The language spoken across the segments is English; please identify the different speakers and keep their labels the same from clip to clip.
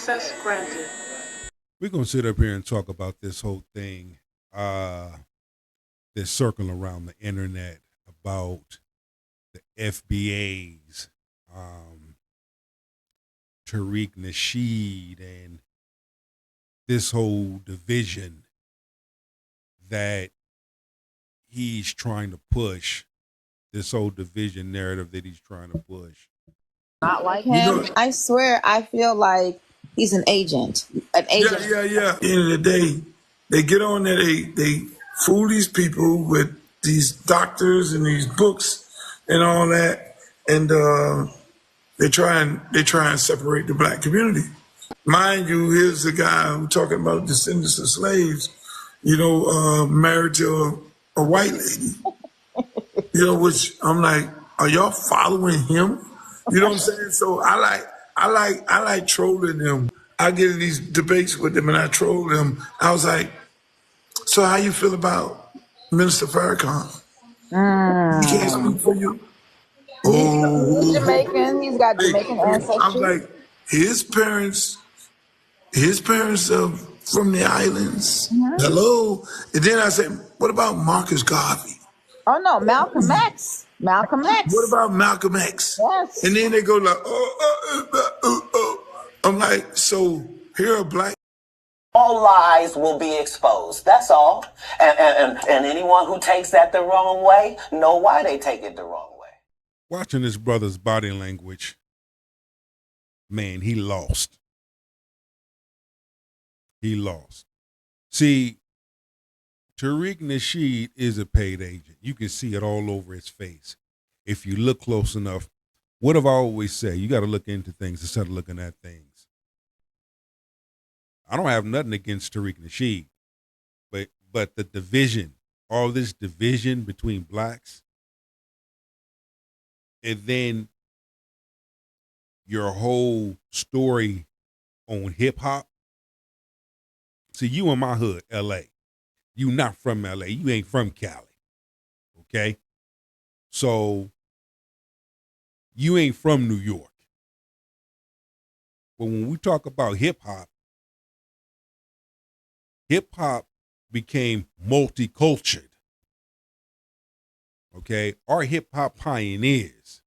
Speaker 1: Access granted.
Speaker 2: We're going to sit up here and talk about this whole thing that's circling around the internet about the FBA's Tariq Nasheed and this whole division that he's trying to push, this whole division narrative that he's trying to push.
Speaker 3: Not like him. I swear, I feel like he's an agent. An agent.
Speaker 4: Yeah. At the end of the day, they get on there, they fool these people with these doctors and these books and all that, and they try and separate the black community. Mind you, here's the guy who talking about descendants of slaves, married to a white lady. Which I'm like, are y'all following him? You know what I'm saying? So I like trolling them. I get in these debates with them and I troll them. I was like, so how you feel about Minister Farrakhan? He can't speak for you.
Speaker 3: He's Jamaican. He's got Jamaican ancestry.
Speaker 4: I'm like, his parents are from the islands. Hello. And then I said, what about Marcus Garvey?
Speaker 3: Oh no, Malcolm X. Malcolm X.
Speaker 4: What about Malcolm X?
Speaker 3: Yes.
Speaker 4: And then they go like, I'm like, so here are black.
Speaker 5: All lies will be exposed. That's all. And anyone who takes that the wrong way, know why they take it the wrong way.
Speaker 2: Watching this brother's body language, man, he lost. He lost. See, Tariq Nasheed is a paid agent. You can see it all over his face. If you look close enough, what have I always said? You got to look into things instead of looking at things. I don't have nothing against Tariq Nasheed, but the division, all this division between blacks, and then your whole story on hip hop. See, you in my hood, L.A. You not from LA. You ain't from Cali. Okay? So you ain't from New York. But when we talk about hip hop became multicultural. Okay? Our hip hop pioneers,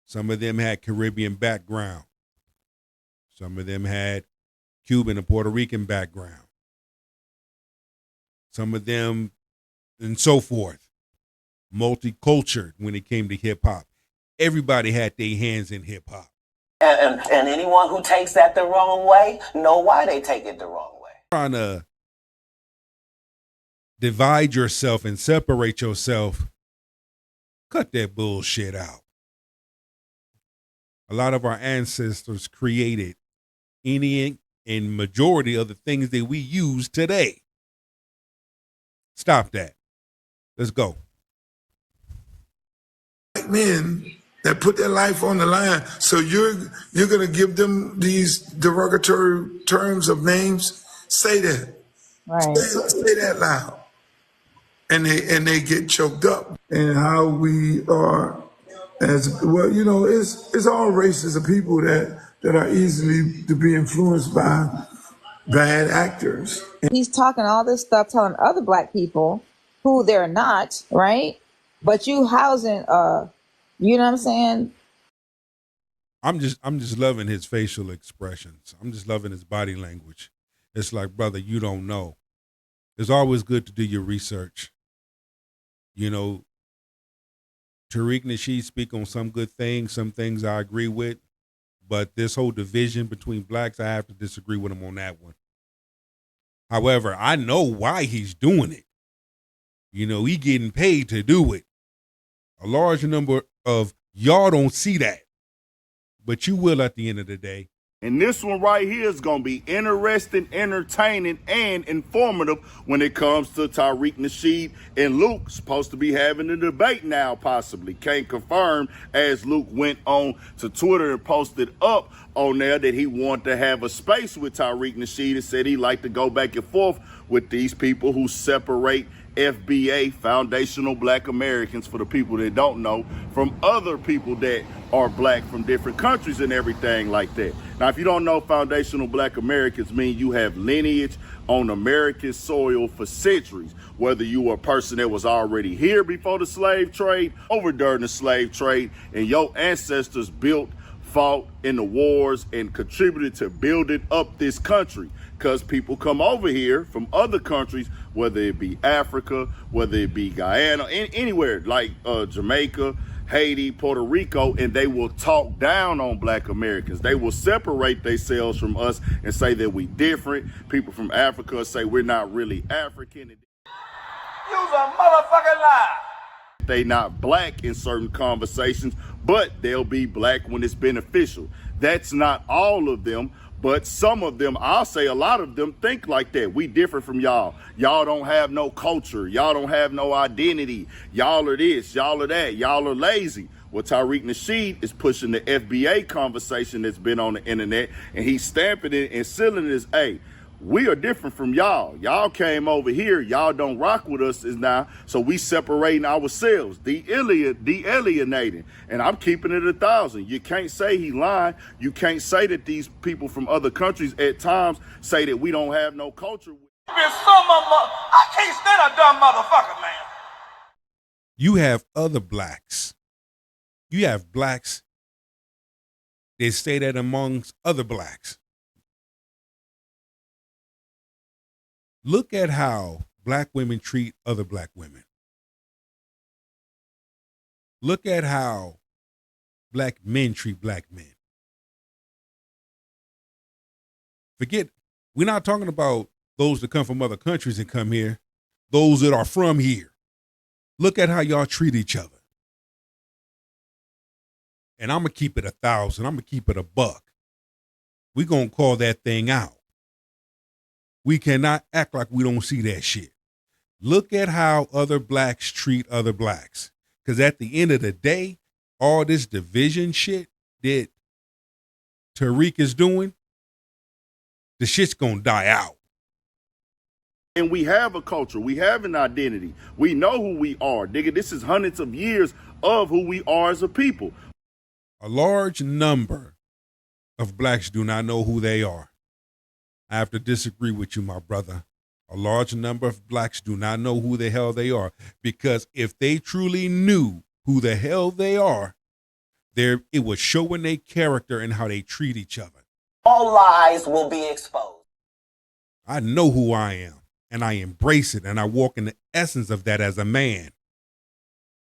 Speaker 2: some of them had Caribbean background. Some of them had Cuban and Puerto Rican background. Some of them, and so forth, multicultural when it came to hip hop. Everybody had their hands in hip hop.
Speaker 5: And anyone who takes that the wrong way, know why they take it the wrong way.
Speaker 2: Trying to divide yourself and separate yourself, cut that bullshit out. A lot of our ancestors created any and majority of the things that we use today. Stop that. Let's go.
Speaker 4: Black men that put their life on the line. So you're gonna give them these derogatory terms of names? Say that.
Speaker 3: Right.
Speaker 4: Say that loud. And they get choked up. And how we are as well, it's all races of people that are easily to be influenced by bad actors.
Speaker 3: He's talking all this stuff, telling other black people who they're not, right? But you housing, you know what I'm saying?
Speaker 2: I'm just loving his facial expressions. I'm just loving his body language. It's like, brother, you don't know. It's always good to do your research. Tariq Nasheed speak on some good things, some things I agree with, but this whole division between blacks, I have to disagree with him on that one. However, I know why he's doing it. He getting paid to do it. A large number of y'all don't see that, but you will at the end of the day.
Speaker 6: And this one right here is going to be interesting, entertaining, and informative when it comes to Tariq Nasheed and Luke. Supposed to be having a debate now, possibly. Can't confirm, as Luke went on to Twitter and posted up on there that he wanted to have a space with Tariq Nasheed and said he'd like to go back and forth with these people who separate FBA, Foundational Black Americans, for the people that don't know, from other people that are black from different countries and everything like that. Now, if you don't know, Foundational Black Americans mean you have lineage on American soil for centuries, whether you were a person that was already here before the slave trade, over during the slave trade, and your ancestors built, fought in the wars and contributed to building up this country. Because people come over here from other countries, whether it be Africa, whether it be Guyana, anywhere like Jamaica, Haiti, Puerto Rico, and they will talk down on black Americans. They will separate themselves from us and say that we different. People from Africa say we're not really African.
Speaker 1: You's a motherfucking lie.
Speaker 6: They not black in certain conversations, but they'll be black when it's beneficial. That's not all of them, but some of them, I'll say a lot of them, think like that. We different from y'all. Y'all don't have no culture. Y'all don't have no identity. Y'all are this, y'all are that, y'all are lazy. Well, Tariq Nasheed is pushing the FBA conversation that's been on the internet, and he's stamping it and sealing it as, hey, we are different from y'all. Y'all came over here. Y'all don't rock with us is now. So we separating ourselves, de-alienating. And I'm keeping it 1,000. You can't say he lying. You can't say that these people from other countries at times say that we don't have no culture.
Speaker 1: I can't stand a dumb motherfucker, man.
Speaker 2: You have other blacks. You have blacks that say that amongst other blacks. Look at how black women treat other black women. Look at how black men treat black men. Forget, we're not talking about those that come from other countries and come here, those that are from here. Look at how y'all treat each other. And I'm going to keep it 1,000. I'm going to keep it $1. We're going to call that thing out. We cannot act like we don't see that shit. Look at how other blacks treat other blacks. Because at the end of the day, all this division shit that Tariq is doing, the shit's going to die out.
Speaker 6: And we have a culture. We have an identity. We know who we are. Nigga, this is hundreds of years of who we are as a people.
Speaker 2: A large number of blacks do not know who they are. I have to disagree with you, my brother. A large number of blacks do not know who the hell they are, because if they truly knew who the hell they are, it would show in their character and how they treat each other.
Speaker 5: All lies will be exposed.
Speaker 2: I know who I am, and I embrace it, and I walk in the essence of that as a man.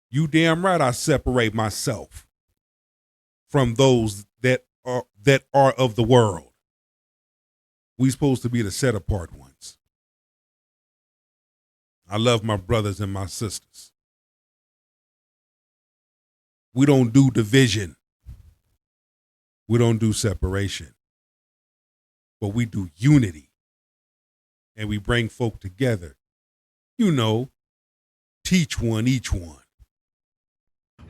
Speaker 2: You damn right I separate myself from those that are of the world. We supposed to be the set apart ones. I love my brothers and my sisters. We don't do division. We don't do separation. But we do unity. And we bring folk together. You know, teach one, each one.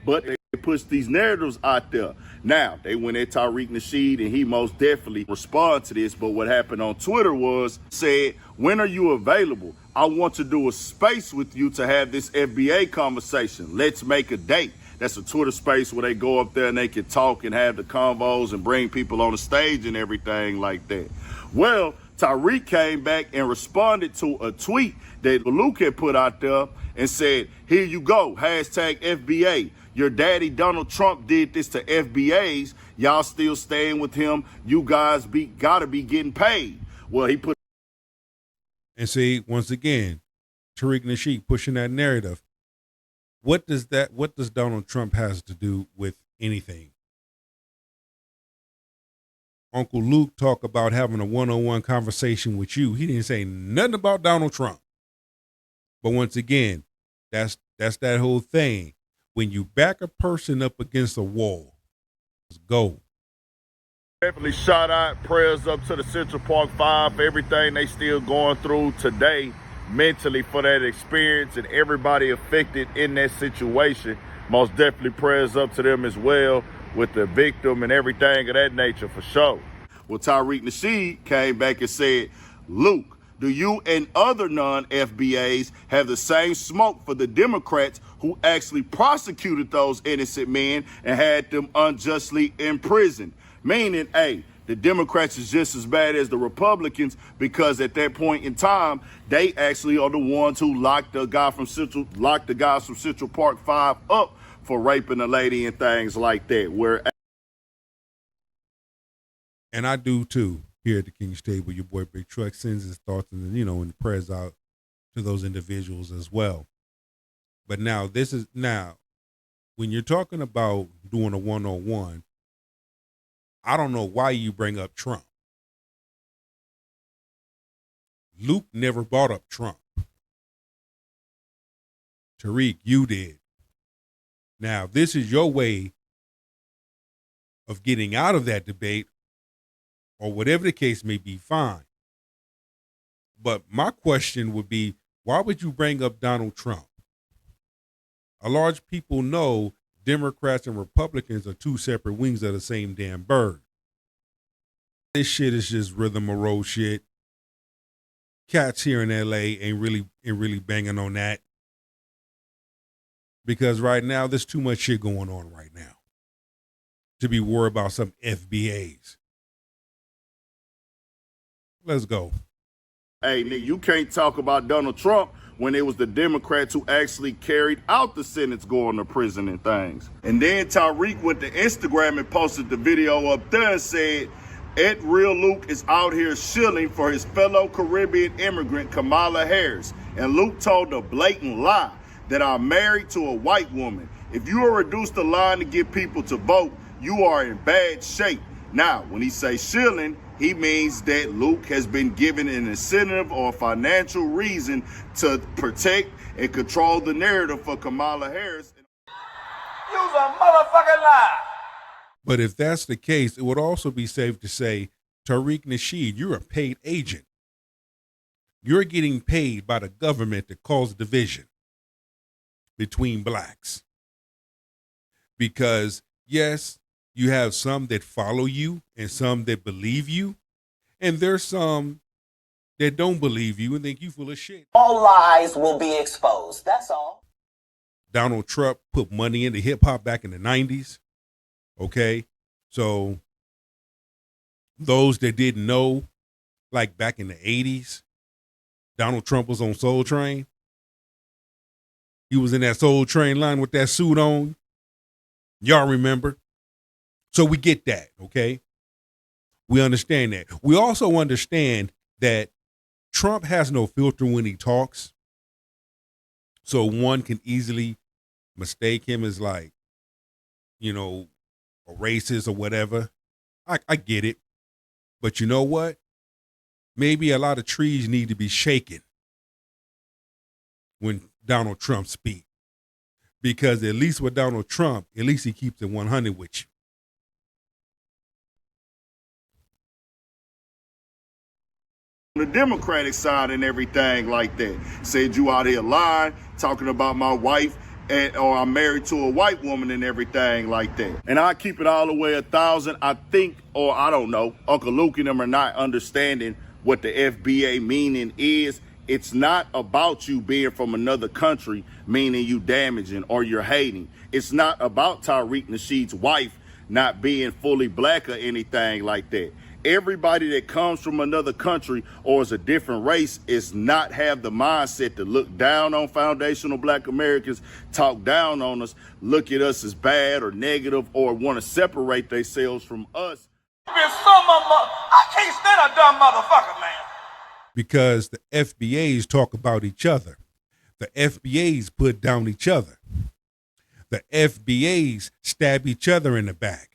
Speaker 6: But they push these narratives out there. Now, they went at Tariq Nasheed, and he most definitely responded to this. But what happened on Twitter was, said, when are you available? I want to do a space with you to have this FBA conversation. Let's make a date. That's a Twitter space where they go up there and they can talk and have the convos and bring people on the stage and everything like that. Well, Tariq came back and responded to a tweet that Luke had put out there and said, here you go, hashtag FBA. Your daddy Donald Trump did this to FBAs. Y'all still staying with him. You guys gotta be getting paid. Well, he put.
Speaker 2: And see, once again, Tariq Nasheed pushing that narrative. What does Donald Trump has to do with anything? Uncle Luke talked about having a one-on-one conversation with you. He didn't say nothing about Donald Trump. But once again, that's that whole thing. When you back a person up against a wall, let's go.
Speaker 6: Definitely shout out, prayers up to the Central Park 5 for everything they still going through today mentally for that experience and everybody affected in that situation. Most definitely prayers up to them as well with the victim and everything of that nature for sure. Well, Tariq Nasheed came back and said, Luke, Do you and other non-FBAs have the same smoke for the Democrats who actually prosecuted those innocent men and had them unjustly imprisoned? Meaning, hey, the Democrats is just as bad as the Republicans, because at that point in time, they actually are the ones who locked the guys from Central Park 5 up for raping a lady and things like that.
Speaker 2: And I do too. Here at the King's Table, your boy Big Truck sends his thoughts and and the prayers out to those individuals as well. But now when you're talking about doing a 1-on-1, I don't know why you bring up Trump. Luke never brought up Trump. Tariq, you did. Now, if this is your way of getting out of that debate, or whatever the case may be, fine. But my question would be, why would you bring up Donald Trump? A large people know Democrats and Republicans are two separate wings of the same damn bird. This shit is just rhythm and roll shit. Cats here in LA ain't really banging on that. Because right now, there's too much shit going on right now to be worried about some FBAs. Let's go.
Speaker 6: Hey, nigga, you can't talk about Donald Trump when it was the Democrats who actually carried out the sentence going to prison and things. And then Tariq went to Instagram and posted the video up there and said, Ed Real Luke is out here shilling for his fellow Caribbean immigrant Kamala Harris. And Luke told a blatant lie that I'm married to a white woman. If you are reduced to lying to get people to vote, you are in bad shape. Now, when he say shilling, he means that Luke has been given an incentive or financial reason to protect and control the narrative for Kamala Harris.
Speaker 1: You's a motherfucking lie.
Speaker 2: But if that's the case, it would also be safe to say, Tariq Nasheed, you're a paid agent. You're getting paid by the government to cause division between blacks. Because, yes, you have some that follow you and some that believe you. And there's some that don't believe you and think you full of shit.
Speaker 5: All lies will be exposed. That's all.
Speaker 2: Donald Trump put money into hip hop back in the 90s. Okay. So those that didn't know, like back in the 80s, Donald Trump was on Soul Train. He was in that Soul Train line with that suit on. Y'all remember? So we get that, okay? We understand that. We also understand that Trump has no filter when he talks. So one can easily mistake him as like, a racist or whatever. I get it. But you know what? Maybe a lot of trees need to be shaken when Donald Trump speaks. Because at least with Donald Trump, at least he keeps it 100 with you.
Speaker 6: The Democratic side and everything like that. Said you out here lying, talking about my wife, or I'm married to a white woman and everything like that. And I keep it all the way 1,000. I think, or I don't know, Uncle Luke and them are not understanding what the FBA meaning is. It's not about you being from another country, meaning you damaging or you're hating. It's not about Tariq Nasheed's wife not being fully black or anything like that. Everybody that comes from another country or is a different race is not have the mindset to look down on foundational black Americans, talk down on us, look at us as bad or negative, or want to separate themselves from us.
Speaker 1: I can't stand a dumb motherfucker, man.
Speaker 2: Because the FBAs talk about each other. The FBAs put down each other. The FBAs stab each other in the back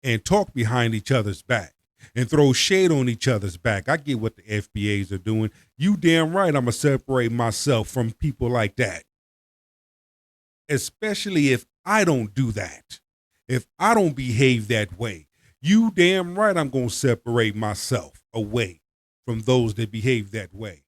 Speaker 2: and talk behind each other's back and throw shade on each other's back. I get what the FBAs are doing. You damn right I'm going to separate myself from people like that. Especially if I don't do that. If I don't behave that way. You damn right I'm going to separate myself away from those that behave that way.